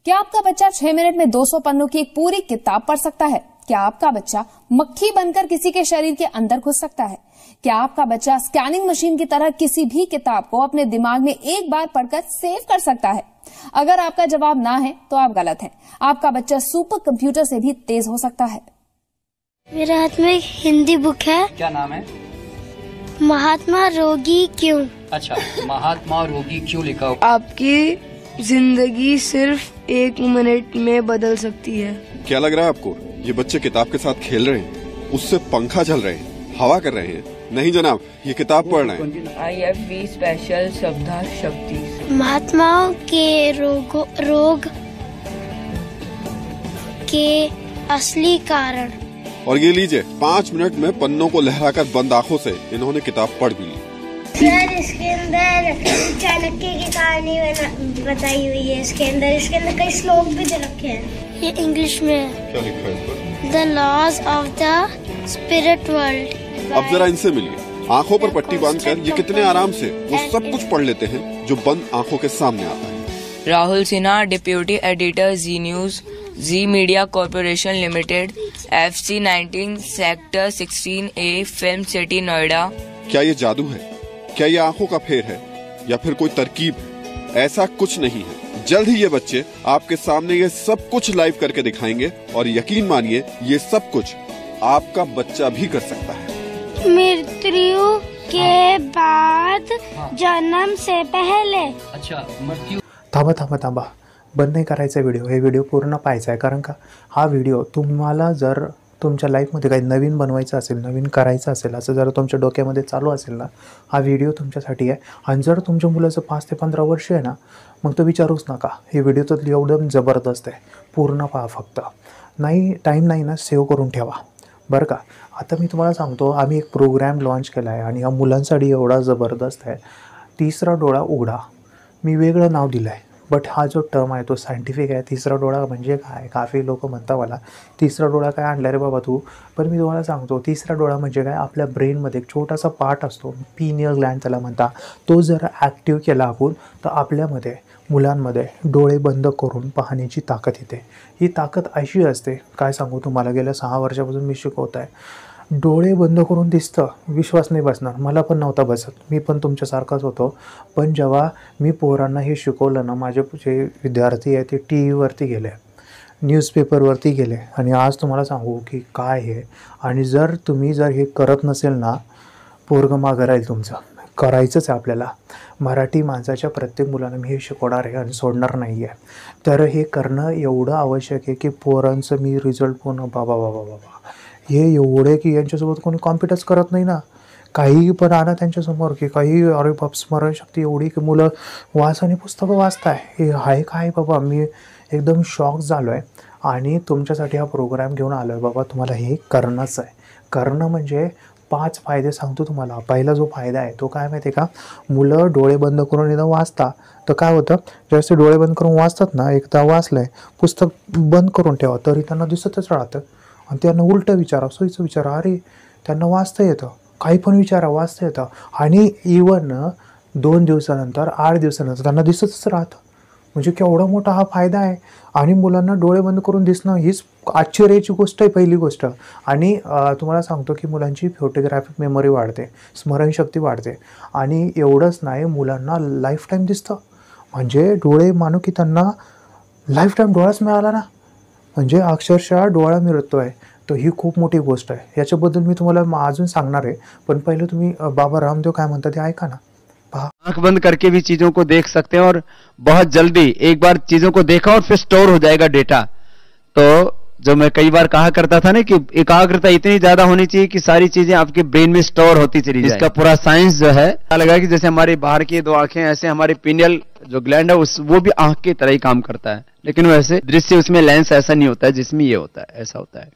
क्या आपका बच्चा 6 मिनट में 200 पन्नों की एक पूरी किताब पढ़ सकता है? क्या आपका बच्चा मक्खी बनकर किसी के शरीर के अंदर घुस सकता है? क्या आपका बच्चा स्कैनिंग मशीन की तरह किसी भी किताब को अपने दिमाग में एक बार पढ़कर सेव कर सकता है? अगर आपका जवाब ना है तो आप गलत हैं। आपका बच्चा सुपर कंप्यूटर से भी तेज हो सकता है। मेरे हाथ में एक हिंदी बुक है। क्या नाम है? महात्मा रोगी क्यों। अच्छा, महात्मा रोगी क्यों लिखा हो? आपकी जिंदगी सिर्फ 1 मिनट में बदल सकती है। क्या लग रहा है आपको ये बच्चे किताब के साथ खेल रहे हैं, उससे पंखा चल रहे हैं, हवा कर रहे हैं? नहीं जनाब, ये किताब पढ़ रहे हैं। IFB स्पेशल श्रद्धा शक्ति। महात्माओं के रोग के असली कारण। और ये लीजिए, 5 मिनट में पन्नों को लहराकर बंद आंखों से इन्होंने किताब पढ़ भी ली। सर, इसके अंदर चाणक्य की कहानी बताई हुई है। इसके अंदर कई श्लोक भी दे रखे हैं। ये इंग्लिश में है। क्या लिखा है इस पर? The laws of the spirit world. अब जरा इनसे मिलिए। आंखों पर पट्टी बांधकर ये कितने आराम से वो सब कुछ पढ़ लेते हैं जो बंद आंखों के सामने आता है। Rahul Sinha, deputy editor, Zee news, Zee media corporation limited, FC 19 sector 16A, film city, Noida. क्या ये जादू है? क्या ये आंखों का फेर है या फिर कोई तरकीब है? ऐसा कुछ नहीं है। जल्द ही ये बच्चे आपके सामने ये सब कुछ लाइव करके दिखाएंगे और यकीन मानिए ये सब कुछ आपका बच्चा भी कर सकता है। मृत्यु के बाद जन्म से पहले। अच्छा, मृत्यु। थांबा बंद नाही करायचा व्हिडिओ। हे व्हिडिओ पूर्ण पाहायचा आहे, कारण का हा व्हिडिओ तुम्हाला जर तुमच्या लाईफमध्ये काही नवीन बनवायचं असेल, नवीन करायचं असेल, असं जर तुमच्या डोक्यामध्ये चालू असेल ना, हा व्हिडिओ तुमच्यासाठी आहे। आणि जर तुमच्या मुलाचं 5 ते 15 वर्ष आहे ना, मग तो विचारूच नका। हे व्हिडिओ तर एकदम जबरदस्त आहे, पूर्ण पहा फक्त। नाही टाईम नाही ना, सेव्ह करून ठेवा बरं का। आता मी तुम्हाला सांगतो, आम्ही एक प्रोग्राम लॉन्च केला आहे आणि हा मुलांसाठी एवढा जबरदस्त आहे। 3रा डोळा उघडा। मी वेगळं नाव दिलं आहे, बट हा जो टर्म आहे तो सायंटिफिक आहे। 3रा डोळा म्हणजे काय? काफी लोक म्हणता मला 3रा डोळा काय आणला रे बाबा तू? पण मी तुम्हाला सांगतो, 3रा डोळा म्हणजे काय? आपल्या ब्रेनमध्ये एक छोटासा पार्ट असतो, पिनियल ग्लँड त्याला म्हणता। तो जर ॲक्टिव्ह केला आपण तर आपल्यामध्ये, मुलांमध्ये डोळे बंद करून पाहण्याची ताकद येते। ही ताकद अशी असते, काय सांगू तुम्हाला, गेल्या 6 वर्षापासून मी शिकवत आहे। डोळे बंद करून दिसतं, विश्वास नाही बसणार। मला पण नव्हता बसत, मी पण तुमच्यासारखाच होतो। पण जेव्हा मी पोरांना हे शिकवलं ना, माझे जे विद्यार्थी आहेत ते TV वरती गेले, न्यूजपेपरवरती गेले आणि आज तुम्हाला सांगू की काय हे। आणि जर तुम्ही हे करत नसेल ना, पोरगं मागं राहील तुमचं। करायचंच आहे आपल्याला। मराठी माणसाच्या प्रत्येक मुलांना मी हे शिकवणार आहे आणि सोडणार नाही आहे। तर हे करणं एवढं आवश्यक आहे की पोरांचं मी रिझल्ट पूर्ण बाबा हे एवढे की यांच्यासोबत कोणी कॉम्पिटच करत नाही ना। काही पण आणा त्यांच्यासमोर की काही, अरे बाप, स्मरणशक्ती एवढी की मुलं वाचाने पुस्तकं वाचताय, हे आहे काय बाबा? मी एकदम शॉक झालो आहे आणि तुमच्यासाठी हा प्रोग्राम घेऊन आलो आहे बाबा। तुम्हाला हे करणंच आहे। करणं म्हणजे 5 फायदे सांगतो तुम्हाला। पहिला जो फायदा आहे तो काय माहिती आहे का? मुलं डोळे बंद करून एकदा वाचता तर काय होतं, ज्यावेळेस ते डोळे बंद करून वाचतात ना, एकदा वाचलंय, पुस्तक बंद करून ठेवा तरी त्यांना दिसतच राहतं। आणि त्यांना उलटं विचारा, सोयीचं विचारा, अरे त्यांना वाचता येतं, काही पण विचारा, वाचता येतं। आणि इवन 2 दिवसानंतर, 8 दिवसानंतर त्यांना दिसतच राहतं। म्हणजे केवढा मोठा हा फायदा आहे। आणि मुलांना डोळे बंद करून दिसणं हीच आश्चर्याची गोष्ट आहे, पहिली गोष्ट। आणि तुम्हाला सांगतो की मुलांची फोटोग्राफिक मेमरी वाढते, स्मरणशक्ती वाढते। आणि एवढंच नाही, मुलांना लाईफ टाईम दिसतं। म्हणजे डोळे मानू की त्यांना लाईफ टाईम डोळाच मिळाला ना, म्हणजे अक्षरशः डोळा मिळतो आहे। तर ही खूप मोठी गोष्ट आहे। याच्याबद्दल मी तुम्हाला अजून सांगणार आहे, पण पहिले तुम्ही बाबा रामदेव काय म्हणतात ते ऐका ना। आंख बंद करके भी चीजों को देख सकते हैं और बहुत जल्दी एक बार चीजों को देखा और फिर स्टोर हो जाएगा डेटा। तो जो मैं कई बार कहा करता था ना कि एकाग्रता इतनी ज्यादा होनी चाहिए कि सारी चीजें आपके ब्रेन में स्टोर होती चली जाए। इसका पूरा साइंस जो है, लगा कि जैसे हमारी बाहर की 2 आंखें, ऐसे हमारी पिनियल जो ग्लैंड है वो भी आंख की तरह ही काम करता है। लेकिन वैसे दृश्य उसमें लेंस ऐसा नहीं होता है जिसमें ये होता है, ऐसा होता है।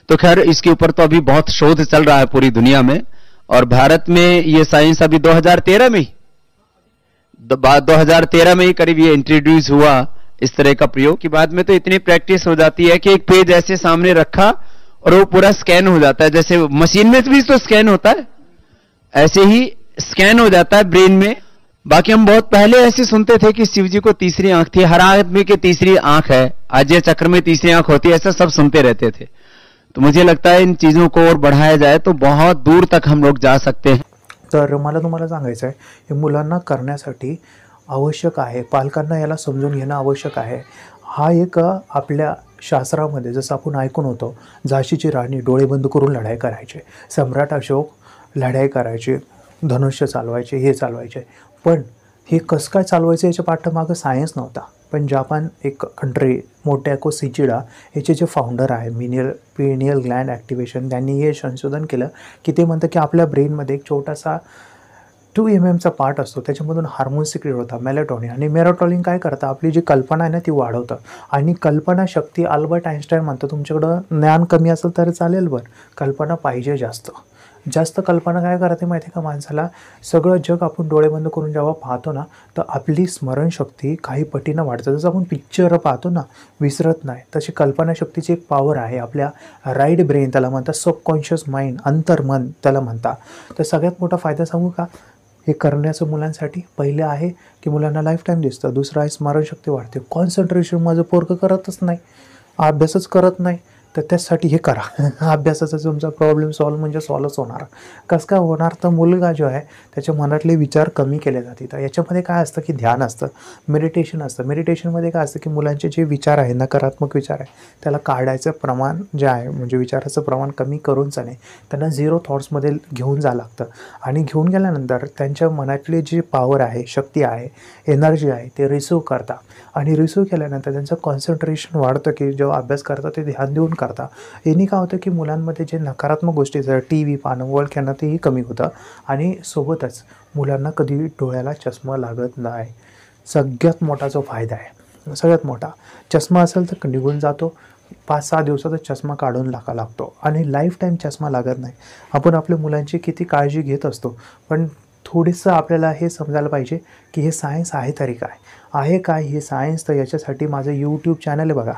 तो खैर, इसके ऊपर तो अभी बहुत शोध चल रहा है पूरी दुनिया में। और भारत में ये साइंस अभी 2013 में ही करीब ये इंट्रोड्यूस हुआ, इस तरह का प्रयोग। की बाद में तो इतनी प्रैक्टिस हो जाती है कि एक पेज ऐसे सामने रखा और वो पूरा स्कैन हो जाता है। जैसे मशीन में भी तो स्कैन होता है, ऐसे ही स्कैन हो जाता है ब्रेन में बाकी हम बहुत पहले ऐसे सुनते थे कि शिव जी को तीसरी आंख थी, हर आदमी की तीसरी आंख है, अजय चक्र में तीसरी आंख होती है, ऐसा सब सुनते रहते थे। तो मुझे लगता है इन चीजों को और बढ़ाया जाए तो बहुत दूर तक हम लोग जा सकते हैं। तर मला तुम्हाला सांगायचं आहे हे मुलांना करण्यासाठी आवश्यक आहे, पालकांना याला समजून घेणं आवश्यक आहे। हा एक आपल्या शास्त्रामध्ये जसं आपण ऐकून होतो, झाशीची राणी डोळे बंद करून लढाई करायचे, सम्राट अशोक लढाई करायचे, धनुष्य चालवायचे, हे चालवायचे, पण हे कसं काय चालवायचं याच्या पाठीमागं सायन्स नव्हता। पण जापान एक कंट्री मोटॅको सिचिडा याचे जे फाउंडर आहे पिनियल ग्लँड ॲक्टिवेशन, त्यांनी हे संशोधन केलं की ते म्हणतं की आपल्या ब्रेनमध्ये एक छोटासा 2 mmचा पार्ट असतो, त्याच्यामधून हार्मोन सिक्रेट होता मेलाटोनिन, आणि मेलाटोनिन काय करतं आपली जी कल्पना आहे ना ती वाढवतं, आणि कल्पना शक्ती अल्बर्ट आइन्स्टाईन म्हणतो तुमच्याकडं ज्ञान कमी असेल तर चालेल, बरं कल्पना पाहिजे जास्त जास्त कल्पना काय करते माहिती आहे का माणसाला, सगळं जग आपण डोळे बंद करून जेव्हा पाहतो ना तर आपली स्मरणशक्ती काही पटीनं वाढते। जसं आपण पिक्चर पाहतो ना विसरत नाही, तशी कल्पनाशक्तीची एक पॉवर आहे आपल्या राईट ब्रेन, त्याला म्हणतात सबकॉन्शियस माइंड, अंतर्मन त्याला म्हणतात। तर सगळ्यात मोठा फायदा सांगू का हे करण्याचं मुलांसाठी, पहिले आहे की मुलांना लाईफ टाईम दिसतं, दुसरं आहे स्मरणशक्ती वाढते, कॉन्सन्ट्रेशन माझं पोरगं करतच नाही, अभ्यासच करत नाही, तर त्यासाठी हे करा, अभ्यासाचा तुमचा प्रॉब्लेम सॉल्व म्हणजे सॉल्वच होणार। कसं काय होणार, तर मुलगा जो आहे त्याच्या मनातले विचार कमी केले जाते। तर याच्यामध्ये काय असतं की ध्यान असतं, मेडिटेशन असतं। मेडिटेशनमध्ये काय असतं की मुलांचे जे विचार आहे, नकारात्मक विचार आहे, त्याला काढायचं प्रमाण जे आहे म्हणजे विचाराचं प्रमाण कमी करूनच नाही, त्यांना 0 थॉट्समध्ये घेऊन जावं लागतं, आणि घेऊन गेल्यानंतर त्यांच्या मनातली जी पॉवर आहे, शक्ती आहे, एनर्जी आहे ते रिसिव्ह करता, आणि रिसिव्ह केल्यानंतर त्यांचं कॉन्सन्ट्रेशन वाढतं की जेव्हा अभ्यास करता ते ध्यान देऊन करता। यांनी काय होतं की मुलांमध्ये जे नकारात्मक गोष्टी जर TV पाहणं, मोबाईल खेळणं तेही कमी होतं, आणि सोबतच मुलांना कधी डोळ्याला चष्मा लागत नाही। सगळ्यात मोठा जो फायदा आहे, सगळ्यात मोठा, चष्मा असेल तर निघून जातो, 5-6 दिवसातच चष्मा काढून लागतो, आणि लाईफ टाईम चष्मा लागत नाही। आपण आपल्या मुलांची किती काळजी घेत असतो, पण थोडंसं आपल्याला हे समजायला पाहिजे की हे सायन्स आहे तरी काय आहे, काय हे सायन्स। तर याच्यासाठी माझं यूट्यूब चॅनल आहे बघा,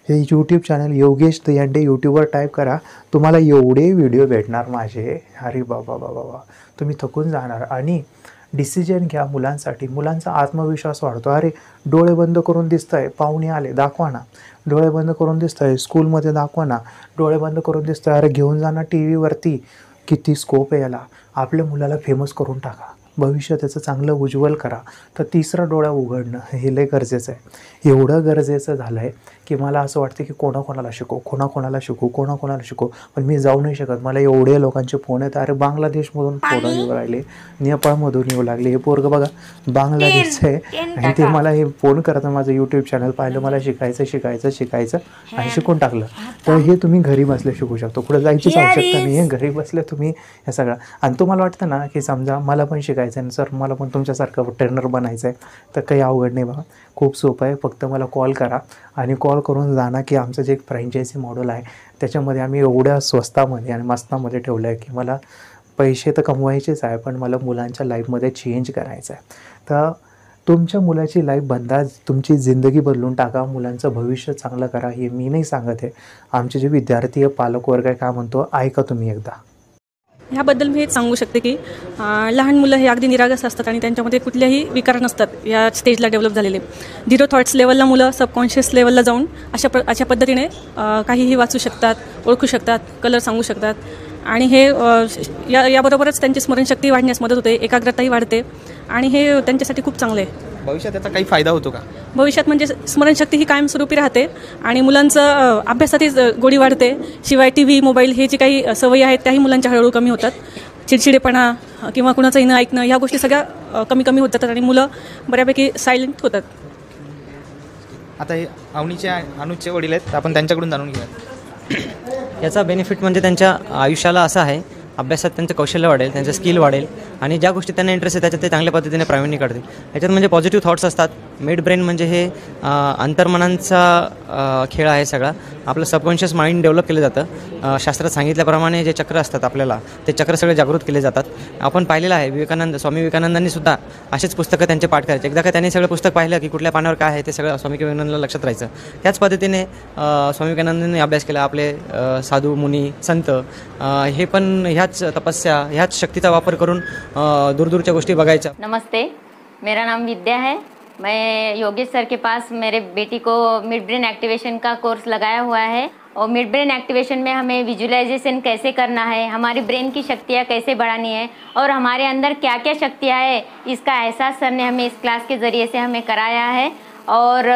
हे यूट्यूब चॅनल योगेश दयंडे, यूट्यूबवर टाईप करा, तुम्हाला एवढे व्हिडिओ भेटणार माझे, अरे बाबा बाबा बाबा तुम्ही थकून जाणार। आणि डिसिजन घ्या मुलांसाठी, मुलांचा आत्मविश्वास वाढतो। अरे डोळे बंद करून दिसतंय, पाहुणे आले दाखवा ना, डोळे बंद करून दिसतंय, स्कूलमध्ये दाखवा ना, डोळे बंद करून दिसतंय, अरे घेऊन जाणार TV वरती, किती स्कोप आहे याला, आपल्या मुलाला फेमस करून टाका, भविष्य त्याचं चांगलं उज्ज्वल करा। तर तिसरा डोळा उघडणं हे लय गरजेचं आहे, एवढं गरजेचं झालं आहे की मला असं वाटतं की कोणाकोणाला शिकू, पण मी जाऊ नाही शकत, मला एवढे लोकांचे फोन येतात, अरे बांगलादेशमधून फोन येऊ राहिले, नेपाळमधून येऊ लागले, हे पोरगं बघा बांगलादेशचं आहे, आणि ते मला हे फोन करतं, माझं यूट्यूब चॅनल पाहिलं, मला शिकायचं आणि शिकून टाकलं। तर हे तुम्ही घरी बसल्या शिकू शकतो, कुठं जायचीच आवश्यकता नाही आहे, घरी बसल्या तुम्ही हे सगळं। आणि तुम्हाला वाटतं ना की समजा मला पण शिकायचं आहे सर, मला पण तुमच्यासारखं ट्रेनर बनायचं आहे, तर काही अवघड नाही बघा, खूप सोपं आहे, फक्त मला कॉल करा, आणि कॉल करून जाणा की आमचं जे एक फ्रँचायझी मॉडेल आहे त्याच्यामध्ये आम्ही एवढ्या स्वस्तामध्ये आणि मस्तामध्ये ठेवलं आहे की मला पैसे तर कमवायचेच आहे, पण मला मुलांच्या लाईफमध्ये चेंज करायचं आहे। तर तुमच्या मुलाची लाईफ बदला, तुमची जिंदगी बदलून टाका, मुलांचं भविष्य चांगलं करा, हे मी नाही सांगत आहे, आमचे जे विद्यार्थी पालक वर्ग आहे काय म्हणतो ऐका तुम्ही एकदा। ह्याबद्दल मी हेच सांगू शकते की लहान मुलं हे अगदी निरागस असतात आणि त्यांच्यामध्ये कुठलेही विकार नसतात या स्टेजला डेव्हलप झालेले। 0 थॉट्स लेवलला मुलं सबकॉन्शियस लेवलला जाऊन अशा पद्धतीने काहीही वाचू शकतात, ओळखू शकतात, कलर सांगू शकतात, आणि हे याबरोबरच त्यांची स्मरणशक्ती वाढण्यास मदत होते, एकाग्रताही वाढते, आणि हे त्यांच्यासाठी खूप चांगलं आहे। भविष्यात त्याचा काही फायदा होतो का? भविष्यात म्हणजे स्मरणशक्ती ही कायमस्वरूपी राहते, आणि मुलांचं अभ्यासातही गोडी वाढते, शिवाय TV मोबाईल हे जे काही सवयी आहेत त्याही मुलांच्या हळूहळू कमी होतात, चिडचिडेपणा किंवा कुणाचंही न ऐकणं ह्या गोष्टी सगळ्या कमी होत जातात, आणि मुलं बऱ्यापैकी सायलेंट होतात। आता हे अनुजचे वडील आहेत, तर आपण त्यांच्याकडून जाणून घेऊया। याचा बेनिफिट म्हणजे त्यांच्या आयुष्याला असा आहे, अभ्यासात त्यांचं कौशल्य वाढेल, त्यांचं स्किल वाढेल, आणि ज्या गोष्टी त्यांना इंटरेस्ट आहे त्याच्यात ते चांगल्या पद्धतीने प्रावीण्य काढतील। याच्यात म्हणजे पॉझिटिव्ह थॉट्स असतात, मिड ब्रेन म्हणजे हे अंतर्मनांचा खेळ आहे सगळा, आपलं सबकॉन्शियस माइंड डेव्हलप केलं जातं। शास्त्रात सांगितल्याप्रमाणे जे चक्र असतात आपल्याला, ते चक्र सगळे जागृत केले जातात। आपण पाहिलेलं आहे स्वामी विवेकानंदांनी सुद्धा असेच पुस्तकं त्यांचे पाठ करायचे, एकदा का त्यांनी सगळं पुस्तक पाहिलं की कुठल्या पानावर काय आहे ते सगळं स्वामी विवेकानंदांना लक्षात राहायचं। त्याच पद्धतीने स्वामी विवेकानंदांनी अभ्यास केला, आपले साधू मुनी संत हे पण ह्याच तपस्या, ह्याच शक्तीचा वापर करून दूरदूरच्या गोष्टी बघायच्या। नमस्ते, मेरा नाम विद्या है। मैं योगेश सर के पास मेरे बेटी को मिड ब्रेन एक्टिवेशन का कोर्स लगाया हुआ है और मिड ब्रेन एक्टिवेशन में हमें विजुअलाइजेशन कैसे करना है, हमारी ब्रेन की शक्तियाँ कैसे बढ़ानी है और हमारे अंदर क्या क्या शक्तियाँ है, इसका एहसास सर ने हमें इस क्लास के ज़रिए से हमें कराया है। और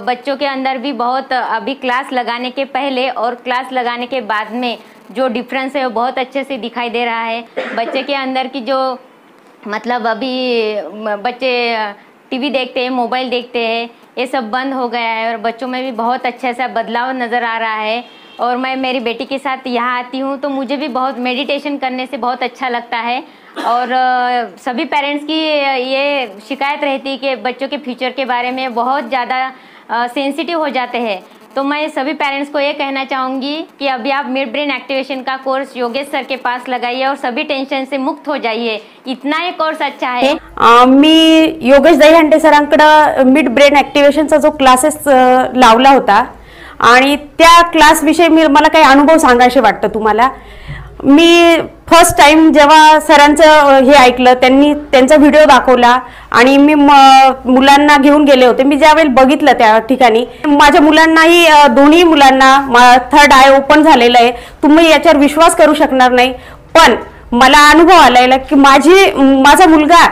बच्चों के अंदर भी बहुत अभी क्लास लगाने के पहले और क्लास लगाने के बाद में जो डिफरेंस है वो बहुत अच्छे से दिखाई दे रहा है। बच्चे के अंदर की जो मतलब अभी बच्चे टीवी देखते हैं, मोबाइल देखते हैं, ये सब बंद हो गया है और बच्चों में भी बहुत अच्छा सा बदलाव नज़र आ रहा है। और मैं मेरी बेटी के साथ यहाँ आती हूँ तो मुझे भी बहुत मेडिटेशन करने से बहुत अच्छा लगता है। और सभी पेरेंट्स की ये शिकायत रहती है कि बच्चों के फ्यूचर के बारे में बहुत ज़्यादा सेंसिटिव हो जाते हैं। तो मैं सभी पेरेंट्स को ये कहना चाहूँगी कि अभी आप मिड ब्रेन एक्टिवेशन का कोर्स योगेश सर के पास लगाइए और सभी टेंशन से मुक्त हो जाइए। इतना ही कोर्स अच्छा है। मी योगेश दहीहंडे सरांकडे मिड ब्रेन ॲक्टिव्हेशनचा जो क्लासेस लावला होता आणि त्या क्लासविषयी मला काही अनुभव सांगायचे वाटतं तुम्हाला। मी फर्स्ट टाइम जेव्हा सरांचं हे ऐकलं, त्यांनी त्यांचा व्हिडिओ दाखवला आणि मी मुलांना घेऊन गेले होते। मी ज्यावेळी बघितलं त्या ठिकाणी माझ्या मुलांनाही दोन्ही मुलांना थर्ड आय ओपन झालेलं आहे। तुम्ही याच्यावर विश्वास करू शकणार नाही, पण मला अनुभव आलाय की माझा मुलगा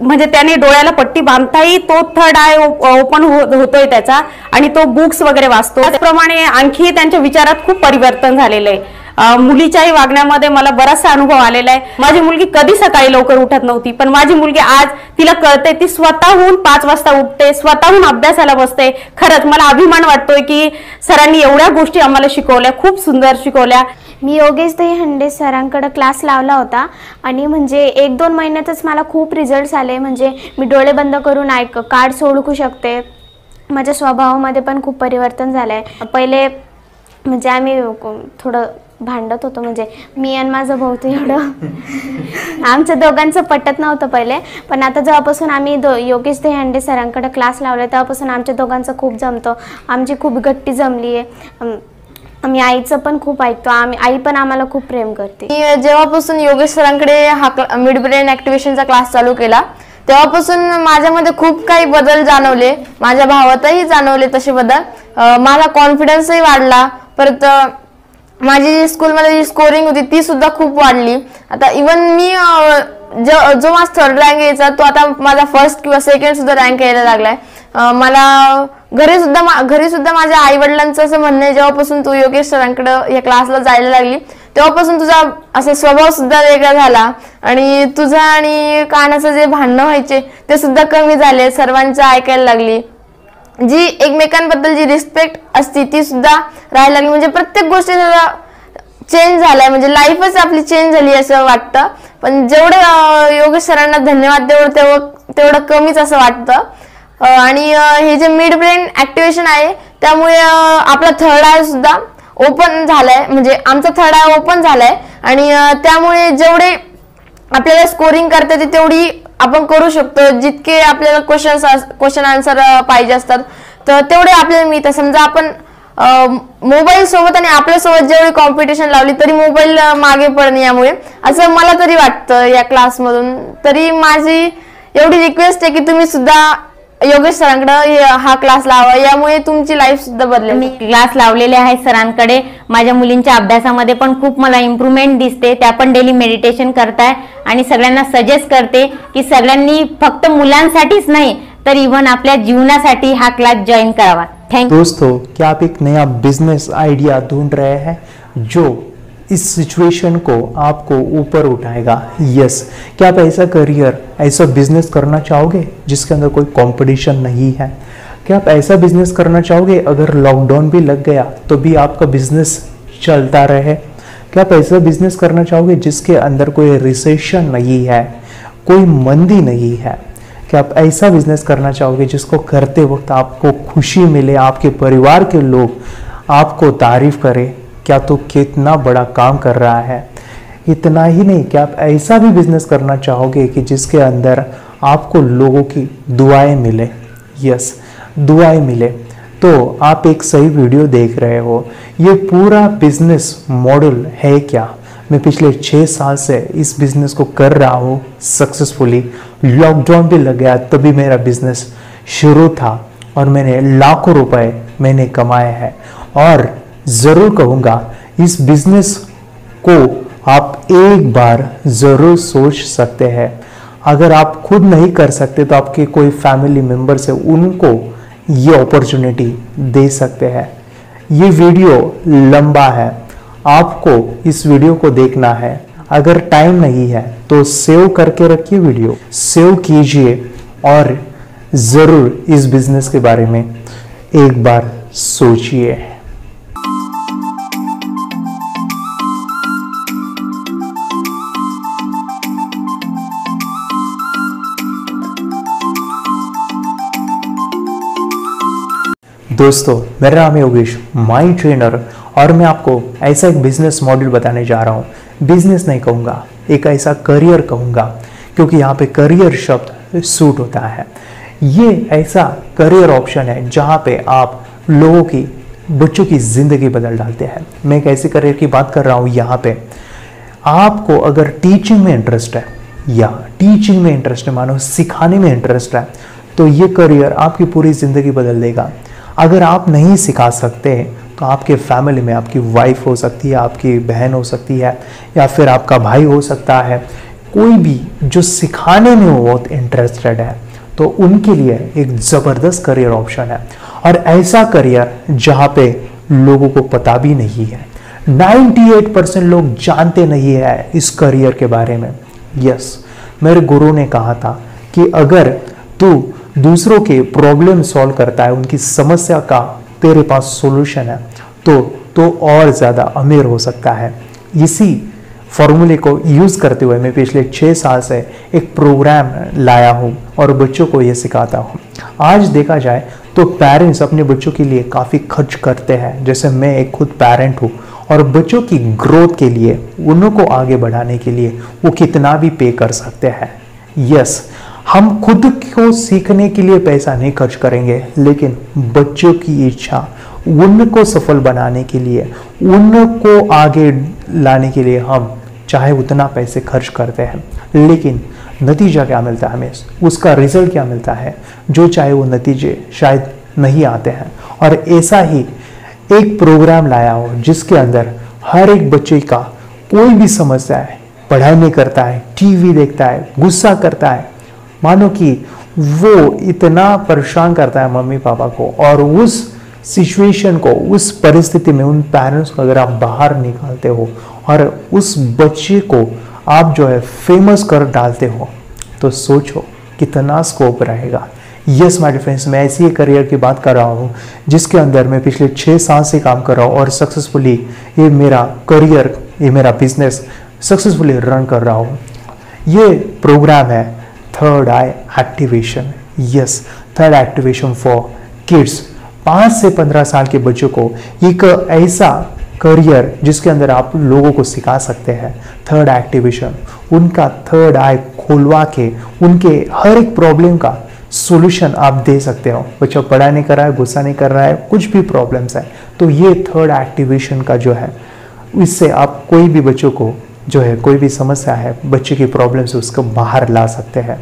म्हणजे त्याने डोळ्याला पट्टी बांधताही तो थर्ड आय ओपन होतोय त्याचा आणि तो बुक्स वगैरे वाचतो। त्याचप्रमाणे आणखी त्यांच्या विचारात खूप परिवर्तन झालेलं आहे। मुलीच्याही वागण्यामध्ये मला बराचसा अनुभव आलेला आहे। माझी मुलगी कधी सकाळी लवकर उठत नव्हती, पण माझी मुलगी आज तिला कळते, ती स्वतःहून 5 वाजता उठते, स्वतःहून अभ्यासाला बसते। खरंच मला अभिमान वाटतोय की सरांनी एवढ्या गोष्टी आम्हाला शिकवल्या, खूप सुंदर शिकवल्या। मी योगेश दहीहंडे सरांकडे क्लास लावला होता आणि म्हणजे 1-2 महिन्यातच मला खूप रिझल्ट्स आले। म्हणजे मी डोळे बंद करून कार्ड्स ओळखू शकते। माझ्या स्वभावामध्ये पण खूप परिवर्तन झालंय। पहिले म्हणजे आम्ही थोडं भांडत होतो, म्हणजे मी आणि माझा भाऊ तर एवढं आमच्या दोघांचं पटत नव्हतं पहिले, पण आता जेव्हापासून आम्ही योगेश दहीहंडे सरांकडे क्लास लावले तेव्हापासून आमच्या दोघांचं खूप जमतं, आमची खूप गट्टी जमली आहे। आम्ही आईचं पण खूप ऐकतो, आई पण आम्हाला खूप प्रेम करते। जेव्हापासून योगेश सरांकडे हा मिड ब्रेन ॲक्टिव्हेशनचा क्लास चालू केला तेव्हापासून माझ्यामध्ये खूप काही बदल जाणवले, माझ्या भावातही जाणवले तसे बदल। माझा कॉन्फिडन्सही वाढला, परत माझी स्कूलमध्ये जी स्कोरिंग होती ती सुद्धा खूप वाढली। आता इवन मी जो माझा थर्ड रँक यायचा तो आता माझा फर्स्ट किंवा सेकंड सुद्धा रँक यायला लागलाय। मला घरी सुद्धा माझ्या आई वडिलांचं असं म्हणणं आहे, जेव्हापासून तू योगेश सरांकडे या क्लासला जायला लागली तेव्हापासून तुझा असा स्वभाव सुद्धा वेगळा झाला आणि तुझा आणि कानाचं जे भांडणं व्हायचे ते सुद्धा कमी झाले, सर्वांचं ऐकायला लागली। जी एकमेकांबद्दल जी रिस्पेक्ट असती ती सुद्धा राहायला लागली। म्हणजे प्रत्येक गोष्टीचा चेंज झालाय, म्हणजे लाईफच आपली चेंज झाली असं वाटतं। पण जेवढे योगेश सरांना धन्यवाद तेवढं कमीच असं वाटतं। आणि हे जे मिड ब्रेन ॲक्टिव्हेशन आहे त्यामुळे आपला थर्ड आय सुद्धा ओपन झालाय, म्हणजे आमचा थर्ड आय ओपन झालाय आणि त्यामुळे जेवढे आपल्याला स्कोरिंग करता येते तेवढी आपण करू शकतो। जितके आपल्याला क्वेश्चन आन्सर पाहिजे असतात तर तेवढे आपल्याला मिळतात। समजा आपण मोबाईल सोबत आणि आपल्यासोबत जेवढी कॉम्पिटिशन लावली तरी मोबाईल मागे पडणे, यामुळे असं मला तरी वाटतं या क्लासमधून। तरी माझी एवढी रिक्वेस्ट आहे की तुम्ही सुद्धा योगेश सरांकडे हा क्लास लावा, यामुळे तुमची लाईफ सुद्धा बदलेल। मी क्लास लावलेले आहे सरांकडे, माझ्या मुलींच्या अभ्यासामध्ये पण खूप मला इम्प्रूव्हमेंट दिसते। त्या पण डेली मेडिटेशन करताय आणि सगळ्यांना सजेस्ट करते की सगळ्यांनी फक्त मुलांसाठीच नाही तर इवन आपल्या जीवनासाठी हा क्लास जॉइन करावा। Thank you. दोस्तों, क्या आप एक नया बिजनेस आइडिया ढूंढ रहे हैं जो इस सिचुएशन को आपको ऊपर उठाएगा? यस, क्या आप ऐसा करियर, ऐसा बिजनेस करना चाहोगे जिसके अंदर कोई कंपटीशन नहीं है? क्या आप ऐसा बिजनेस करना चाहोगे अगर लॉकडाउन भी लग गया तो भी आपका बिजनेस चलता रहे? क्या आप ऐसा बिजनेस करना चाहोगे जिसके अंदर कोई रिसेशन नहीं है, कोई मंदी नहीं है? क्या आप ऐसा बिजनेस करना चाहोगे जिसको करते वक्त आपको खुशी मिले, आपके परिवार के लोग आपको तारीफ करें क्या तो कितना बड़ा काम कर रहा है? इतना ही नहीं, क्या आप ऐसा भी बिजनेस करना चाहोगे कि जिसके अंदर आपको लोगों की दुआएं मिले? यस, दुआएं मिले। तो आप एक सही वीडियो देख रहे हो। ये पूरा बिजनेस मॉडल है क्या? मैं पिछले 6 साल से इस बिज़नेस को कर रहा हूँ सक्सेसफुली। लॉकडाउन भी लग गया तभी मेरा बिज़नेस शुरू था और मैंने लाखों रुपए मैंने कमाए हैं। और ज़रूर कहूँगा इस बिज़नेस को आप एक बार ज़रूर सोच सकते हैं। अगर आप खुद नहीं कर सकते तो आपके कोई फैमिली मेम्बर से उनको ये अपॉर्चुनिटी दे सकते हैं। ये वीडियो लंबा है, आपको इस वीडियो को देखना है। अगर टाइम नहीं है तो सेव करके रखिए, वीडियो सेव कीजिए और ज़रूर इस बिज़नेस के बारे में एक बार सोचिए। दोस्तों, मेरा नाम है योगेश, माइंड ट्रेनर, और मैं आपको ऐसा एक बिजनेस मॉडल बताने जा रहा हूँ। बिजनेस नहीं कहूँगा, एक ऐसा करियर कहूँगा, क्योंकि यहाँ पे करियर शब्द सूट होता है। ये ऐसा करियर ऑप्शन है जहाँ पे आप लोगों की, बच्चों की ज़िंदगी बदल डालते हैं। मैं एक ऐसे करियर की बात कर रहा हूँ यहाँ पे। आपको अगर टीचिंग में इंटरेस्ट है या टीचिंग में इंटरेस्ट है, मानो सिखाने में इंटरेस्ट है, तो ये करियर आपकी पूरी ज़िंदगी बदल देगा। अगर आप नहीं सिखा सकते तो आपके फैमिली में आपकी वाइफ हो सकती है, आपकी बहन हो सकती है, या फिर आपका भाई हो सकता है, कोई भी जो सिखाने में बहुत इंटरेस्टेड है, तो उनके लिए एक ज़बरदस्त करियर ऑप्शन है। और ऐसा करियर जहाँ पे लोगों को पता भी नहीं है, 98% लोग जानते नहीं है इस करियर के बारे में। यस, मेरे गुरु ने कहा था कि अगर तू दूसरों के प्रॉब्लम सॉल्व करता है, उनकी समस्या का तेरे पास सॉल्यूशन है, तो और ज़्यादा अमीर हो सकता है। इसी फॉर्मूले को यूज़ करते हुए मैं पिछले 6 साल से एक प्रोग्राम लाया हूँ और बच्चों को ये सिखाता हूँ। आज देखा जाए तो पेरेंट्स अपने बच्चों के लिए काफ़ी खर्च करते हैं। जैसे मैं एक खुद पेरेंट हूँ और बच्चों की ग्रोथ के लिए, उनको आगे बढ़ाने के लिए वो कितना भी पे कर सकते हैं। यस, हम खुद को सीखने के लिए पैसा नहीं खर्च करेंगे, लेकिन बच्चों की इच्छा, उनको सफल बनाने के लिए, उनको आगे लाने के लिए हम चाहे उतना पैसे खर्च करते हैं, लेकिन नतीजा क्या मिलता है हमें, उसका रिजल्ट क्या मिलता है, जो चाहे वो नतीजे शायद नहीं आते हैं। और ऐसा ही एक प्रोग्राम लाया हो जिसके अंदर हर एक बच्चे का कोई भी समस्या है, पढ़ाई नहीं करता है, टीवी देखता है, गुस्सा करता है, मानो कि वो इतना परेशान करता है मम्मी पापा को, और उस सिचुएशन को, उस परिस्थिति में उन पेरेंट्स को अगर आप बाहर निकालते हो और उस बच्चे को आप जो है फेमस कर डालते हो, तो सोचो कितना स्कोप रहेगा। यस माय डियर फ्रेंड्स, मैं ऐसी एक करियर की बात कर रहा हूँ जिसके अंदर मैं पिछले 6 साल से काम कर रहा हूँ और सक्सेसफुली ये मेरा करियर, ये मेरा बिजनेस सक्सेसफुली रन कर रहा हूँ। ये प्रोग्राम है third I activation. Yes, third activation for kids. 5 से 15 साल के बच्चों को एक ऐसा करियर जिसके अंदर आप लोगों को सिखा सकते हैं थर्ड एक्टिवेशन, उनका थर्ड आई खोलवा के उनके हर एक प्रॉब्लम का सॉल्यूशन आप दे सकते हो। बच्चा पढ़ाई नहीं कर रहा है, गुस्सा नहीं कर रहा है, कुछ भी प्रॉब्लम्स है, तो ये थर्ड एक्टिवेशन का जो है, इससे आप कोई भी बच्चों को जो है, कोई भी समस्या है बच्चे की प्रॉब्लम से, उसको बाहर ला सकते हैं।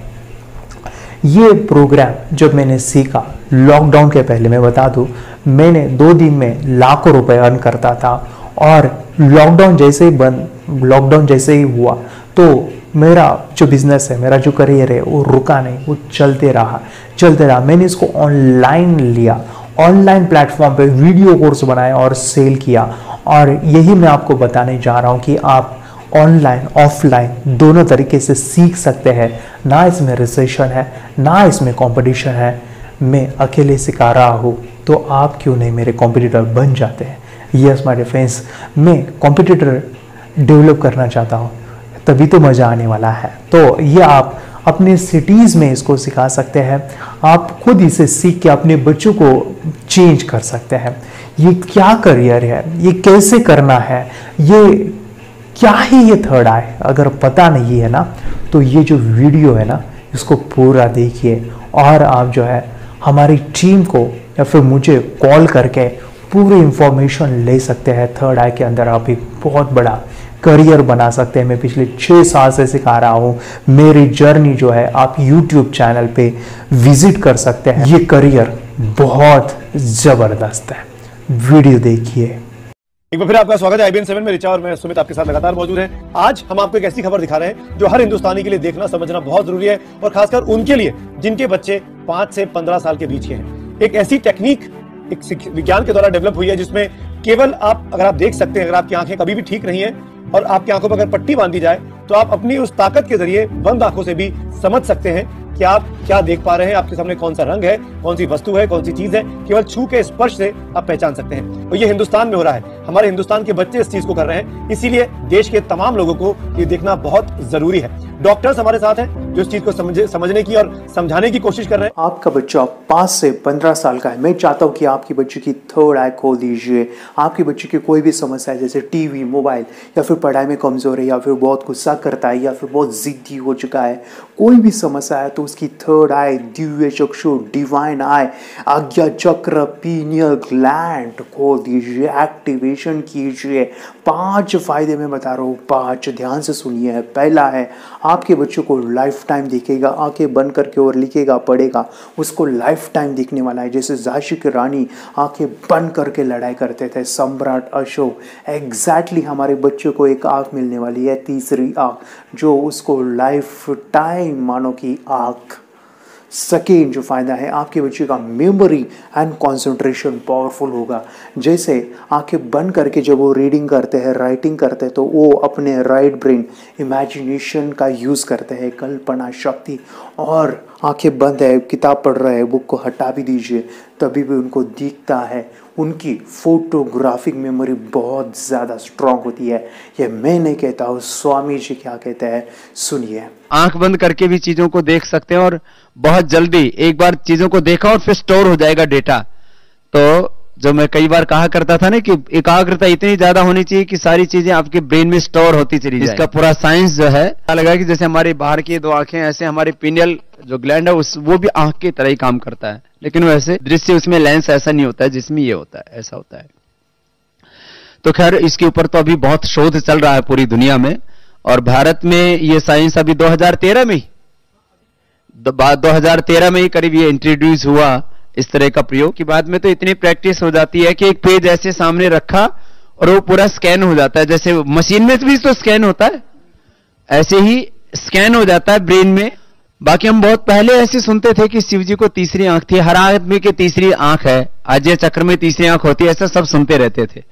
ये प्रोग्राम जब मैंने सीखा लॉकडाउन के पहले, मैं बता दूं, मैंने 2 दिन में लाखों रुपए अर्न करता था, और लॉकडाउन जैसे ही हुआ तो मेरा जो बिजनेस है, मेरा जो करियर है, वो रुका नहीं, वो चलते रहा। मैंने इसको ऑनलाइन लिया, ऑनलाइन प्लेटफॉर्म पे वीडियो कोर्स बनाया और सेल किया। और यही मैं आपको बताने जा रहा हूँ कि आप ऑनलाइन ऑफलाइन दोनों तरीके से सीख सकते हैं। ना इसमें रिसेशन है, ना इसमें कंपटीशन है। मैं अकेले सिखा रहा हूँ, तो आप क्यों नहीं मेरे कॉम्पिटिटर बन जाते हैं। यस माय डियर फ्रेंड्स, मैं कॉम्पिटिटर डेवलप करना चाहता हूँ, तभी तो मज़ा आने वाला है। तो ये आप अपने सिटीज़ में इसको सिखा सकते हैं, आप खुद इसे सीख के अपने बच्चों को चेंज कर सकते हैं। ये क्या करियर है, ये कैसे करना है, ये क्या ही ये थर्ड आई, अगर पता नहीं है ना, तो ये जो वीडियो है ना, इसको पूरा देखिए, और आप जो है हमारी टीम को या फिर मुझे कॉल करके पूरी इंफॉर्मेशन ले सकते हैं। थर्ड आई के अंदर आप एक बहुत बड़ा करियर बना सकते हैं। मैं पिछले 6 साल से सिखा रहा हूँ। मेरी जर्नी जो है आप यूट्यूब चैनल पे विजिट कर सकते हैं। ये करियर बहुत ज़बरदस्त है, वीडियो देखिए। एक बार फिर आपका स्वागत है IBN 7 में। रिचा और मैं सुमित आपके साथ लगातार मौजूद हैं। आज हम आपको एक ऐसी खबर दिखा रहे हैं जो हर हिंदुस्तानी के लिए देखना समझना बहुत जरूरी है, और खासकर उनके लिए जिनके बच्चे 5 से 15 साल के बीच के हैं। एक ऐसी टेक्निक एक विज्ञान के द्वारा डेवलप हुई है जिसमें केवल आप, अगर आप देख सकते हैं, अगर आपकी आंखें कभी भी ठीक नहीं है और आपकी आंखों पर अगर पट्टी बांधी जाए तो आप अपनी उस ताकत के जरिए बंद आंखों से भी समझ सकते हैं कि आप क्या देख पा रहे हैं, आपके सामने कौन सा रंग है, कौन सी वस्तु है, कौन सी चीज है। केवल छू के स्पर्श से आप पहचान सकते हैं। और ये हिंदुस्तान में हो रहा है। हमारे हिंदुस्तान के बच्चे इस चीज को कर रहे हैं, इसीलिए देश के तमाम लोगों को ये देखना बहुत जरूरी है। डॉक्टर्स हमारे साथ हैं जो इस चीज को समझने की और समझाने की कोशिश कर रहे हैं। आपका बच्चा 5 से 15 साल का है। मैं चाहता हूँ कि आपकी बच्चे की थर्ड आई खोल दीजिए। आपके बच्चे की कोई भी समस्या है, जैसे टीवी, मोबाइल, या फिर पढ़ाई में कमजोर है, या फिर बहुत गुस्सा करता है, या फिर बहुत जिद्दी हो चुका है, कोई भी समस्या है, तो उसकी थर्ड आई, दिव्य चक्षु, डिवाइन आई, आज्ञा चक्र, पीनियल ग्लैंड खोल दीजिए, एक्टिवेशन कीजिए। 5 फायदे मैं बता रहा हूँ, 5 ध्यान से सुनिए। पहला है, आपके बच्चों को लाइफ टाइम दिखेगा। आंखें बंद करके और लिखेगा, पढ़ेगा, उसको लाइफ टाइम दिखने वाला है। जैसे झांसी की रानी आंखें बंद करके लड़ाई करते थे, सम्राट अशोक, एग्जैक्टली हमारे बच्चों को एक आंख मिलने वाली है, तीसरी आंख, जो उसको लाइफ टाइम मानो की आंख। सेकेंड जो फ़ायदा है, आपके बच्चे का मेमोरी एंड कंसंट्रेशन पावरफुल होगा। जैसे आंखें बंद करके जब वो रीडिंग करते हैं, राइटिंग करते हैं, तो वो अपने राइट ब्रेन इमेजिनेशन का यूज़ करते हैं, कल्पना शक्ति। और आंखें बंद है, किताब पढ़ रहे हैं, बुक को हटा भी दीजिए, तभी भी उनको दिखता है। उनकी फोटोग्राफिक मेमोरी बहुत ज़्यादा स्ट्रांग होती है। ये मैं नहीं कहता हूँ, स्वामी जी क्या कहते हैं, सुनिए। आंख बंद करके भी चीजों को देख सकते हैं और बहुत जल्दी एक बार चीजों को देखा और फिर स्टोर हो जाएगा डेटा। तो जो मैं कई बार कहा करता था ना कि एकाग्रता इतनी ज्यादा होनी चाहिए कि सारी चीजें आपके ब्रेन में स्टोर होती चली जाए। इसका पूरा साइंस जो है लगा कि जैसे हमारी बाहर की 2 आंखें, ऐसे हमारी पिनियल जो ग्लैंड है वो भी आंख की तरह ही काम करता है, लेकिन वैसे दृश्य उसमें लेंस ऐसा नहीं होता है जिसमें ये होता है, ऐसा होता है। तो खैर इसके ऊपर तो अभी बहुत शोध चल रहा है पूरी दुनिया में, और भारत में ये साइंस अभी 2013 में ही करीब ये इंट्रोड्यूस हुआ इस तरह का प्रयोग। की बाद में तो इतनी प्रैक्टिस हो जाती है कि एक पेज ऐसे सामने रखा और वो पूरा स्कैन हो जाता है। जैसे मशीन में भी तो स्कैन होता है, ऐसे ही स्कैन हो जाता है ब्रेन में। बाकी हम बहुत पहले ऐसे सुनते थे कि शिव जी को तीसरी आंख थी, हर आदमी की तीसरी आंख है, आज्ञा चक्र में तीसरी आंख होती है, ऐसा सब सुनते रहते थे।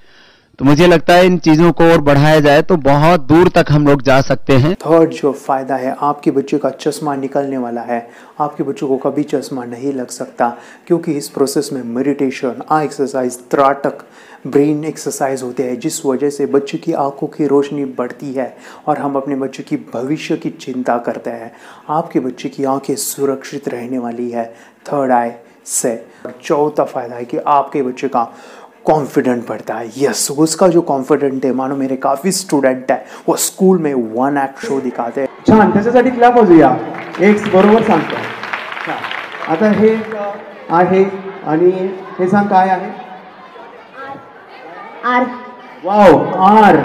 तो मुझे लगता है इन चीजों को और बढ़ाया जाए तो बहुत दूर तक हम लोग जा सकते हैं। थर्ड जो फायदा है, आपके बच्चे का चश्मा निकलने वाला है। आपके बच्चों को कभी चश्मा नहीं लग सकता, क्योंकि इस प्रोसेस में मेडिटेशन, आई एक्सरसाइज, त्राटक, ब्रेन एक्सरसाइज होते हैं, जिस वजह से बच्चे की आंखों की रोशनी बढ़ती है और हम अपने बच्चे की भविष्य की चिंता करते हैं। आपके बच्चे की आंखें सुरक्षित रहने वाली है थर्ड आई से। चौथा फायदा है कि आपके बच्चे का कॉन्फिडेंट बढ़ता है। यस, उसका जो कॉन्फिडेंट है, मानो मेरे काफ़ी स्टुडंट है, वो स्कूल में 1 ॲक्ट शो दिखाते हैं। छान, त्याच्यासाठी क्लॅप वाजूया। एक बरोबर सांगतो। आता हे आहे आणि हे सांग काय आहे? आर। Wow, R.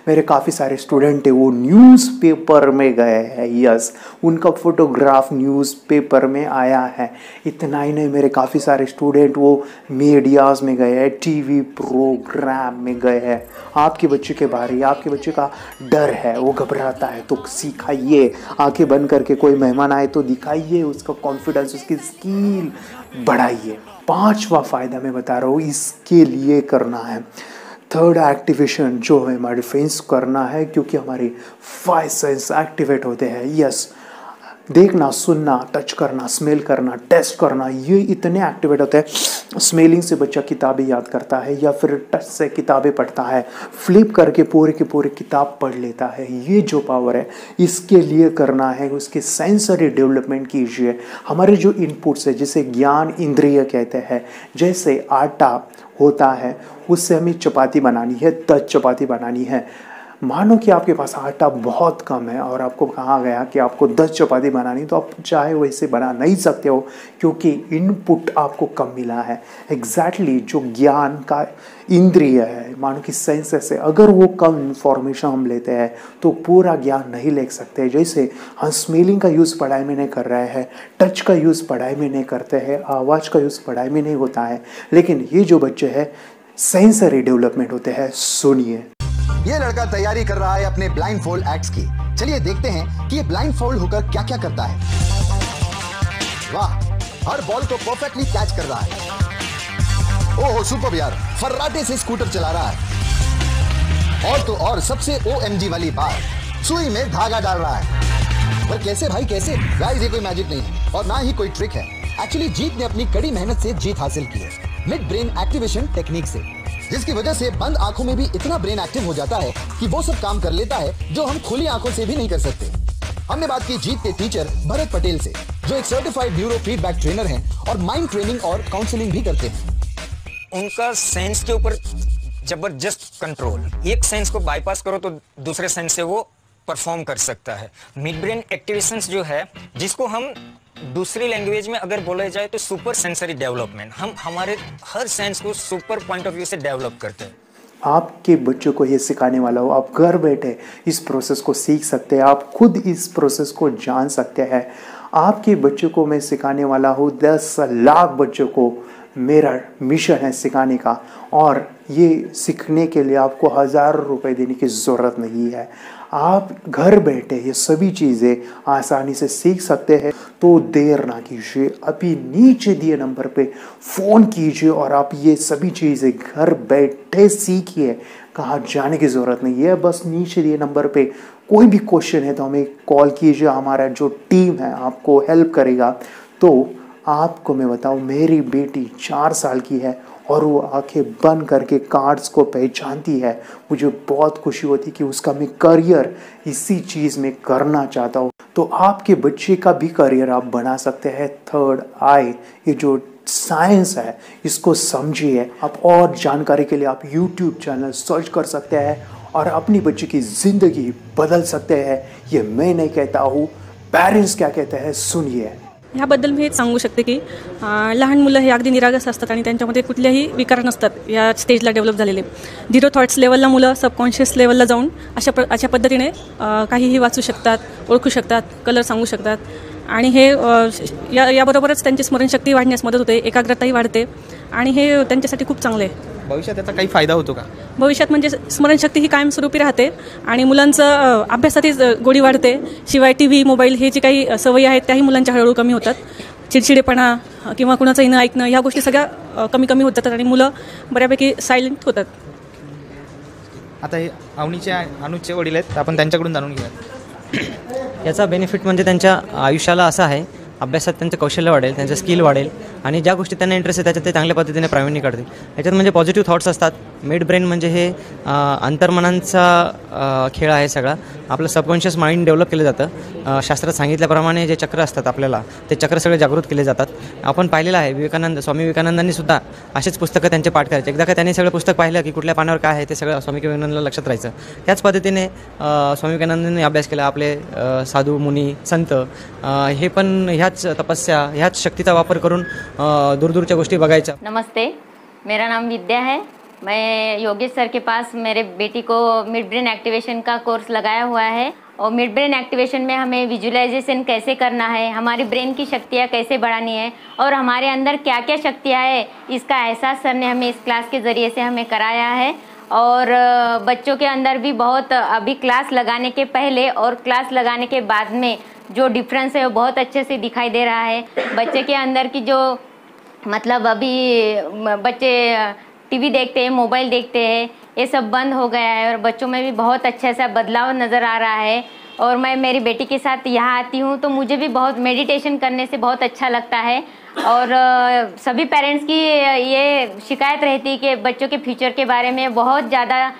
मेरे काफ़ी सारे स्टूडेंट है वो न्यूज़पेपर में गए हैं। यस, उनका फोटोग्राफ न्यूज़पेपर में आया है। इतना ही नहीं, मेरे काफ़ी सारे स्टूडेंट वो मीडियाज़ में गए हैं, टीवी प्रोग्राम में गए हैं। आपके बच्चे के बारे, आपके बच्चे का डर है, वो घबराता है, तो सिखाइए। आंखें बंद करके कोई मेहमान आए तो दिखाइए उसका कॉन्फिडेंस, उसकी स्किल बढ़ाइए। 5वां फायदा मैं बता रहा हूँ, इसके लिए करना है थर्ड एक्टिवेशन, जो है हमारे डिफेंस करना है, क्योंकि हमारे 5 सेंस एक्टिवेट होते हैं। यस, देखना, सुनना, टच करना, स्मेल करना, टेस्ट करना, ये इतने एक्टिवेट होते हैं। स्मेलिंग से बच्चा किताबें याद करता है, या फिर टच से किताबें पढ़ता है, फ्लिप करके पूरे के पूरे किताब पढ़ लेता है। ये जो पावर है, इसके लिए करना है, उसके सेंसरी डेवलपमेंट कीजिए। हमारे जो इनपुट्स है, जिसे ज्ञान इंद्रिय कहते हैं, जैसे आटा होता है, उससे हमें चपाती बनानी है, 10 चपाती बनानी है, मानो कि आपके पास आटा बहुत कम है और आपको कहा गया कि आपको 10 चपाती बनानी, तो आप चाहे वैसे बना नहीं सकते हो क्योंकि इनपुट आपको कम मिला है। एग्जैक्टली जो ज्ञान का इंद्रिय है, मानो कि सेंसेस है, अगर वो कम इंफॉर्मेशन हम लेते हैं तो पूरा ज्ञान नहीं ले सकते। जैसे हम स्मेलिंग का यूज़ पढ़ाई में नहीं कर रहे हैं, टच का यूज़ पढ़ाई में नहीं करते हैं, आवाज़ का यूज़ पढ़ाई में नहीं होता है, लेकिन ये जो बच्चे हैं सेंसरी डेवलपमेंट होते हैं। सुनिए, ये लड़का तैयारी कर रहा है अपने ब्लाइंड फोल्ड एक्ट्स की। चलिए देखते हैं कि ये ब्लाइंड फोल्ड होकर क्या क्या करता है। वाह, हर बॉल को परफेक्टली कैच कर रहा है। ओहो सुपर यार, फर्राटे से स्कूटर चला रहा है। और तो और सबसे OMG वाली बात, सुई में धागा डाल रहा है। पर कैसे भाई कैसे? गाइस ये कोई मैजिक नहीं है और ना ही कोई ट्रिक है। एक्चुअली जीत ने अपनी कड़ी मेहनत से जीत हासिल की है, मिड ब्रेन एक्टिवेशन टेक्निक से, जिसकी वजह से बंद आंखों में भी इतना ब्रेन एक्टिव हो जाता है कि वो सब काम कर लेता है जो हम खुली आंखों से भी नहीं कर सकते। हमने बात की जीत के टीचर भरत पटेल से, जो एक सर्टिफाइड न्यूरो फीडबैक ट्रेनर हैं और माइंड ट्रेनिंग और काउंसलिंग भी करते हैं। उनका सेंस के ऊपर जबरदस्त कंट्रोल, एक सेंस को बाईपास करो तो दूसरे सेंस से वो परफॉर्म कर सकता है। मिड ब्रेन एक्टिवेशंस जो है, जिसको हम दूसरी लैंग्वेज में अगर बोला जाए तो सुपर सेंसरी डेवलपमेंट, हम हमारे हर सेंस को सुपर पॉइंट ऑफ व्यू से डेवलप करते हैं। आपके बच्चों को ये सिखाने वाला हो, आप घर बैठे इस प्रोसेस को सीख सकते हैं, आप खुद इस प्रोसेस को जान सकते हैं। आपके बच्चों को मैं सिखाने वाला हूँ, 10 लाख बच्चों को मेरा मिशन है सिखाने का, और ये सीखने के लिए आपको 1000 रुपये देने की ज़रूरत नहीं है। आप घर बैठे ये सभी चीज़ें आसानी से सीख सकते हैं। तो देर ना कीजिए, अभी नीचे दिए नंबर पे फ़ोन कीजिए और आप ये सभी चीज़ें घर बैठे सीखिए। कहाँ जाने की ज़रूरत नहीं है, बस नीचे दिए नंबर पे कोई भी क्वेश्चन है तो हमें कॉल कीजिए, हमारा जो टीम है आपको हेल्प करेगा। तो आपको मैं बताऊं, मेरी बेटी 4 साल की है और वो आंखें बंद करके कार्ड्स को पहचानती है। मुझे बहुत खुशी होती कि उसका मैं करियर इसी चीज़ में करना चाहता हूँ। तो आपके बच्चे का भी करियर आप बना सकते हैं। थर्ड आई, ये जो साइंस है इसको समझिए। आप और जानकारी के लिए आप YouTube चैनल सर्च कर सकते हैं और अपनी बच्चे की ज़िंदगी बदल सकते हैं। ये मैं नहीं कहता हूँ, पेरेंट्स क्या कहते हैं, सुनिए। ह्याबद्दल मी हेच सांगू शकते की लहान मुलं हे अगदी निरागस असतात आणि त्यांच्यामध्ये कुठल्याही विकार नसतात या स्टेजला डेव्हलप झालेले। 0 थॉट्स लेवलला मुलं सबकॉन्शियस लेवलला जाऊन अशा पद्धतीने काहीही वाचू शकतात, ओळखू शकतात, कलर सांगू शकतात आणि हे याबरोबरच त्यांची स्मरणशक्ती वाढण्यास मदत होते, एकाग्रताही वाढते आणि हे त्यांच्यासाठी खूप चांगले आहे। भविष्यात त्याचा काही फायदा होतो का? भविष्यात म्हणजे स्मरणशक्ती ही कायमस्वरूपी राहते आणि मुलांचं अभ्यासातही गोडी वाढते। शिवाय TV, मोबाईल हे जे काही सवयी आहेत त्याही मुलांच्या हळूहळू कमी होतात। चिडचिडेपणा किंवा कुणाचंही न ऐकणं या गोष्टी सगळ्या कमी होत जातात आणि मुलं बऱ्यापैकी सायलेंट होतात। आता हे अनुजचे वडील आहेत, आपण त्यांच्याकडून जाणून घेऊया। याचा बेनिफिट म्हणजे त्यांच्या आयुष्याला असा आहे, अभ्यासात त्यांचं कौशल्य वाढेल, त्यांचं स्किल वाढेल आणि ज्या गोष्टी त्यांना इंटरेस्ट आहे त्याच्यात ते चांगल्या पद्धतीने प्रावीण्य काढतील। याच्यात म्हणजे पॉझिटिव्ह थॉट्स असतात। मिड ब्रेन म्हणजे हे अंतर्मनांचा खेळ आहे सगळा। आपलं सबकॉन्शियस माइंड डेव्हलप केलं जातं। शास्त्रात सांगितल्याप्रमाणे जे चक्र असतात आपल्याला, ते चक्र सगळे जागृत केले जातात। आपण पाहिलेलं आहे, स्वामी विवेकानंदांनी सुद्धा असेच पुस्तकं त्यांचे पाठ करायचे। एकदा का त्यांनी सगळं पुस्तक पाहिलं की कुठल्या पानावर काय आहे ते सगळं स्वामी विवेकानंदांना लक्षात राहायचं। त्याच पद्धतीने स्वामी विवेकानंदांनी अभ्यास केला। आपले साधू मुनी संत हे पण ह्याच तपस्या, ह्याच शक्तीचा वापर करून दूरदूरच्या गोष्टी बघायच्या। नमस्ते, मेरा नाम विद्या है। मैं योगेश सर के पास मेरे बेटी को मिड ब्रेन एक्टिवेशन का कोर्स लगाया हुआ है और मिड ब्रेन एक्टिवेशन में हमें विजुअलाइजेशन कैसे करना है, हमारी ब्रेन की शक्तियाँ कैसे बढ़ानी है और हमारे अंदर क्या क्या शक्तियाँ है, इसका एहसास सर ने हमें इस क्लास के ज़रिए से हमें कराया है। और बच्चों के अंदर भी बहुत अभी क्लास लगाने के पहले और क्लास लगाने के बाद में जो डिफरेंस है वो बहुत अच्छे से दिखाई दे रहा है। बच्चे के अंदर की जो मतलब अभी बच्चे TV देखते हैं, मोबाइल देखते हैं, ये सब बंद हो गया है और बच्चों में भी बहुत अच्छा सा बदलाव नज़र आ रहा है। और मैं मेरी बेटी के साथ यहाँ आती हूँ तो मुझे भी बहुत मेडिटेशन करने से बहुत अच्छा लगता है। और सभी पेरेंट्स की ये शिकायत रहती है कि बच्चों के फ्यूचर के बारे में बहुत ज़्यादा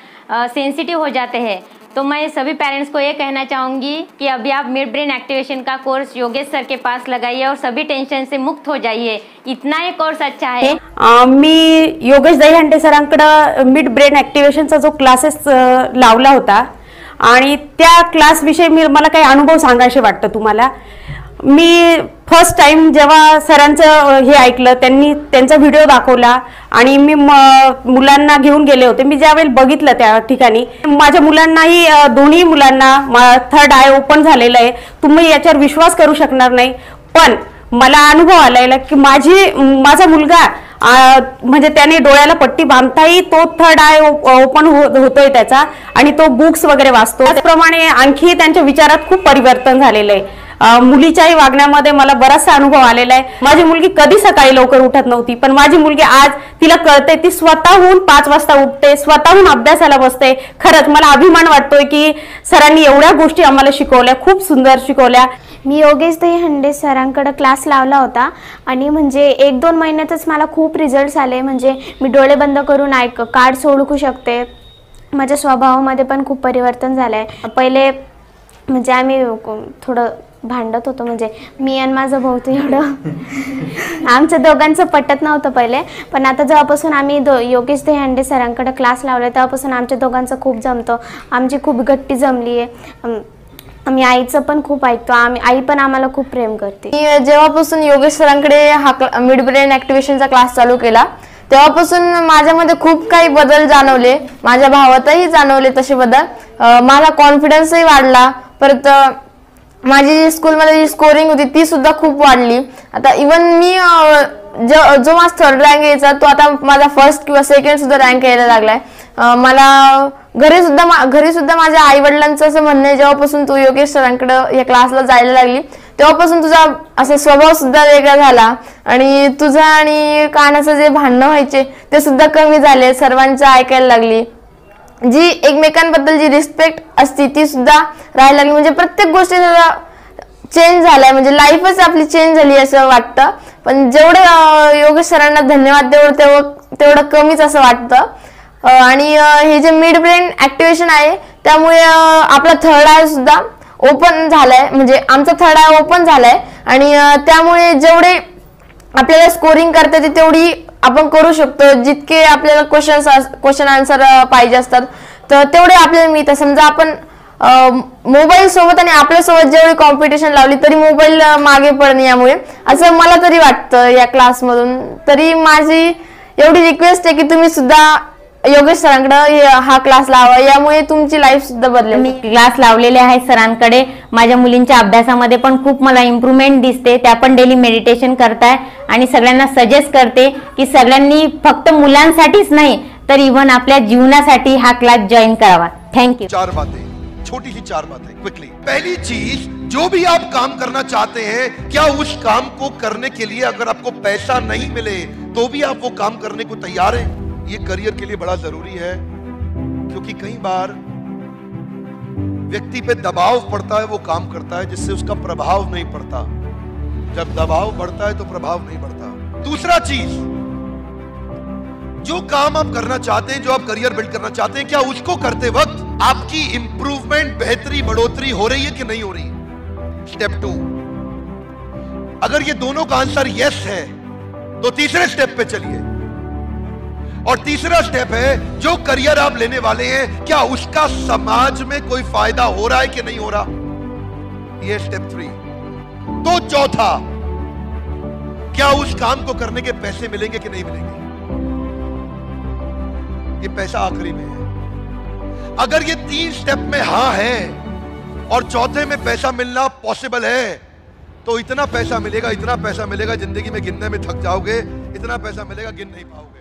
सेंसिटिव हो जाते हैं। तो मैं सभी पेरेंट्स को ये कहना चाहूँगी कि अभी आप मिड ब्रेन एक्टिवेशन का कोर्स योगेश सर के पास लगाइए और सभी टेंशन से मुक्त हो जाइए। इतना ही कोर्स अच्छा है। मी योगेश दहीहंडे सरांकडे मिड ब्रेन ॲक्टिवेशनचा जो क्लासेस लावला होता आणि त्या क्लासविषयी मला काही अनुभव सांगायचे वाटतं तुम्हाला. मी फर्स्ट टाइम जेव्हा सरांचं हे ऐकलं, त्यांनी त्यांचा व्हिडिओ दाखवला आणि मी मुलांना घेऊन गेले होते. मी ज्यावेळेला बघितलं त्या ठिकाणी माझ्या मुलांनाही, दोन्ही मुलांना थर्ड आय ओपन झालेलं आहे. तुम्ही याच्यावर विश्वास करू शकणार नाही. पण मला अनुभव आलेला की माझा मुलगा म्हणजे त्याने डोळ्याला पट्टी बांधताही तो थर्ड आय ओपन होतोय त्याचा, आणि तो बुक्स वगैरे वाचतो. त्याचप्रमाणे आणखी त्यांच्या विचारात खूप परिवर्तन झालेलं आहे. मुलीच्याही वागण्यामध्ये मला बराचसा अनुभव आलेला आहे. माझी मुलगी कधी सकाळी लवकर उठत नव्हती, पण माझी मुलगी आज तिला कळते, ती स्वतःहून 5 वाजता उठते, स्वतःहून अभ्यासाला बसते. खरंच मला अभिमान वाटतोय की सरांनी एवढ्या गोष्टी आम्हाला शिकवल्या, खूप सुंदर शिकवल्या. मी योगेश दहीहंडे सरांकडे क्लास लावला होता आणि म्हणजे 1-2 महिन्यातच मला खूप रिझल्ट्स आले. म्हणजे मी डोळे बंद करून कार्ड्स ओळखू शकते. माझ्या स्वभावामध्ये पण खूप परिवर्तन झालं आहे. पहिले म्हणजे आम्ही थोडं भांडत होतो, म्हणजे मी आणि माझं भाऊ एवढं आमच्या दोघांचं पटत नव्हतं पहिले. पण आता जेव्हापासून आम्ही योगेश दहीहंडे सरांकडे क्लास लावला तेव्हापासून आमच्या दोघांचं खूप जमतं. आमची खूप गट्टी जमली आहे. आम्ही आईचं पण खूप ऐकतो. आई पण आम्हाला खूप प्रेम करते. मी जेव्हापासून योगेश सरांकडे हा मिड ब्रेन ॲक्टिव्हेशनचा क्लास चालू केला तेव्हापासून माझ्यामध्ये खूप काही बदल जाणवले. माझ्या भावातही जाणवले तसे बदल. माझा कॉन्फिडन्सही वाढला. परत माझी स्कूलमध्ये जी स्कोरिंग होती ती सुद्धा खूप वाढली. आता इवन मी जो माझा थर्ड रँक यायचा तो आता माझा फर्स्ट किंवा सेकंड सुद्धा रँक यायला लागलाय. मला घरी सुद्धा माझ्या आई वडिलांचं असं म्हणणं आहे, जेव्हापासून तू योगेश सरांकडे या क्लासला जायला लागली तेव्हापासून तुझा असा स्वभाव सुद्धा वेगळा झाला आणि तुझा आणि कानाचं जे भांडणं व्हायचे ते सुद्धा कमी झाले. सर्वांचं ऐकायला लागली. जी एकमेकांबद्दल जी रिस्पेक्ट असती ती सुद्धा राहायला लागली. म्हणजे प्रत्येक गोष्टीचा चेंज झालाय. म्हणजे लाईफच आपली चेंज झाली असं वाटतं. पण जेवढं योगेश सरांना धन्यवाद तेवढं कमीच असं वाटतं. आणि हे जे मिड ब्रेन ॲक्टिव्हेशन आहे त्यामुळे आपला थर्ड आय सुद्धा ओपन झालाय. म्हणजे आमचा थर्ड आय ओपन झालाय आणि त्यामुळे जेवढे आपल्याला स्कोरिंग करता येते तेवढी आपण करू शकतो. जितके आपल्याला क्वेश्चन आन्सर पाहिजे असतात तर तेवढे आपल्याला मिळतात. समजा आपण मोबाईल सोबत आणि आपल्यासोबत जेवढी कॉम्पिटिशन लावली तरी मोबाईल मागे पडणे, यामुळे असं मला तरी वाटतं या क्लासमधून. तरी माझी एवढी रिक्वेस्ट आहे की तुम्ही सुद्धा योगेश सरांकडे हा क्लास लावा, यामुळे तुमची लाईफ सुद्धा बदलेल. मी क्लास लावलेले आहे सरांकडे. माझ्या मुलींच्या अभ्यासामध्ये पण खूप मला इम्प्रूव्हमेंट दिसते. त्या पण डेली मेडिटेशन करताय आणि सगळ्यांना सजेस्ट करते की सगळ्यांनी फक्त मुलांसाठीच नाही तर इव्हन आपल्या जीवनासाठी हा क्लास जॉईन करावा. थँक्यू. 4 बातें, छोटी ही 4 बातें क्विकली. पहली चीज, जो भी आप काम करना चाहते हैं, क्या उस काम को करने के लिए अगर आपको पैसा नहीं मिले तो भी आप वो काम करने को तैयार हैं? ये करियर के लिए बड़ा जरूरी है, क्योंकि कई बार व्यक्ति पे दबाव पड़ता है, वो काम करता है जिससे उसका प्रभाव नहीं पड़ता. जब दबाव बढ़ता है तो प्रभाव नहीं बढ़ता. दूसरा चीज, जो काम आप करना चाहते हैं, जो आप करियर बिल्ड करना चाहते हैं, क्या उसको करते वक्त आपकी इंप्रूवमेंट, बेहतरी, बढ़ोतरी हो रही है कि नहीं हो रही? स्टेप 2, अगर ये दोनों का आंसर यस है तो तीसरे स्टेप पे चलिए. और तीसरा स्टेप है, जो करियर आप लेने वाले हैं क्या उसका समाज में कोई फायदा हो रहा है कि नहीं हो रहा? ये स्टेप 3. तो चौथा, क्या उस काम को करने के पैसे मिलेंगे कि नहीं मिलेंगे? ये पैसा आखिरी में है. अगर ये 3 स्टेप में हां है और चौथे में पैसा मिलना पॉसिबल है तो इतना पैसा मिलेगा, जिंदगी में गिनने में थक जाओगे. इतना पैसा मिलेगा, गिन नहीं पाओगे.